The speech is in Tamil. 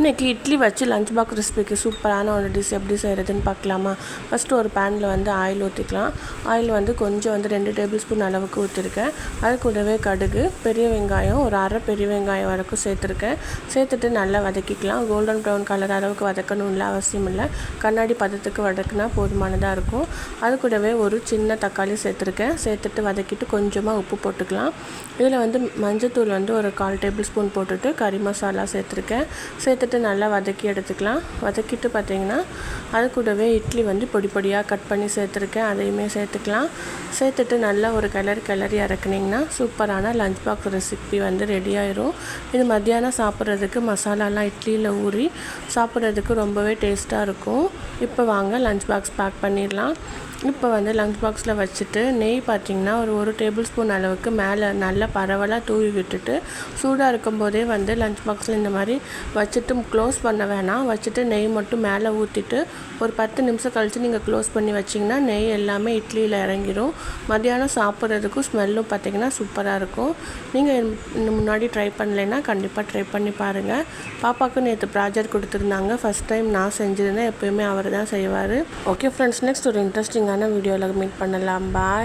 இன்றைக்கி இட்லி வச்சு லஞ்ச் பாக்ஸ் ரெசிபிக்கு சூப்பரான ஒரு டிஷ் எப்படி செய்கிறதுன்னு பார்க்கலாமா. ஃபஸ்ட்டு ஒரு பேனில் வந்து ஆயில் ஊற்றிக்கலாம். ஆயில் வந்து கொஞ்சம் வந்து 2 டேபிள் ஸ்பூன் அளவுக்கு ஊற்றிருக்கேன். அது கூடவே கடுகு, பெரிய வெங்காயம் ஒரு அரை பெரிய வெங்காயம் வரைக்கும் சேர்த்துருக்கேன். சேர்த்துட்டு நல்லா வதக்கிக்கலாம். கோல்டன் ப்ரௌன் கலர் அளவுக்கு வதக்கணும்ல அவசியம் இல்லை. கண்ணாடி பதத்துக்கு வதக்குனா போதுமானதாக இருக்கும். அது கூடவே ஒரு சின்ன தக்காளி சேர்த்துருக்கேன். சேர்த்துட்டு வதக்கிட்டு கொஞ்சமாக உப்பு போட்டுக்கலாம். இதில் வந்து மஞ்சத்தூள் வந்து ஒரு 1/4 டேபிள் ஸ்பூன் போட்டுட்டு கறி மசாலா சேர்த்துருக்கேன். சேர்த்துட்டு நல்லா வதக்கி எடுத்துக்கலாம். வதக்கிட்டு பார்த்திங்கன்னா அது கூடவே இட்லி வந்து பொடி பொடியாக கட் பண்ணி சேர்த்துருக்கேன். அதையுமே சேர்த்துக்கலாம். சேர்த்துட்டு நல்லா ஒரு கிளறி இறக்குனிங்கன்னா சூப்பரான லஞ்ச் பாக்ஸ் ரெசிபி வந்து ரெடி ஆயிரும். இது மத்தியானம் சாப்பிட்றதுக்கு மசாலாலாம் இட்லியில் ஊறி சாப்பிட்றதுக்கு ரொம்பவே டேஸ்ட்டாக இருக்கும். இப்போ வாங்க லஞ்ச் பாக்ஸ் பேக் பண்ணிடலாம். இப்போ வந்து லஞ்ச் பாக்ஸில் வச்சுட்டு நெய் பார்த்திங்கன்னா ஒரு டேபிள் ஸ்பூன் அளவுக்கு மேலே நல்லா பரவலாக தூவி விட்டுட்டு சூடாக இருக்கும்போதே வந்து லஞ்ச் பாக்ஸில் இந்த மாதிரி வச்சுட்டு க்ளோஸ் பண்ண வேணாம். வச்சுட்டு நெய் மட்டும் மேலே ஊற்றிட்டு ஒரு 10 நிமிஷம் கழித்து நீங்கள் க்ளோஸ் பண்ணி வச்சிங்கன்னா நெய் எல்லாமே இட்லியில் இறங்கிடும். மத்தியானம் சாப்பிட்றதுக்கும் ஸ்மெல்லும் பார்த்திங்கன்னா சூப்பராக இருக்கும். நீங்கள் முன்னாடி ட்ரை பண்ணலைன்னா கண்டிப்பாக ட்ரை பண்ணி பாருங்கள். பாப்பாவுக்கு நேற்று ப்ராஜெக்ட் கொடுத்துருந்தாங்க. ஃபஸ்ட் டைம் நான் செஞ்சுருந்தேன். எப்போயுமே அவர் தான் செய்வார். ஓகே ஃப்ரெண்ட்ஸ், நெக்ஸ்ட் ஒரு இன்ட்ரெஸ்டிங்கான வீடியோவில் மீட் பண்ணலாம். பாய்.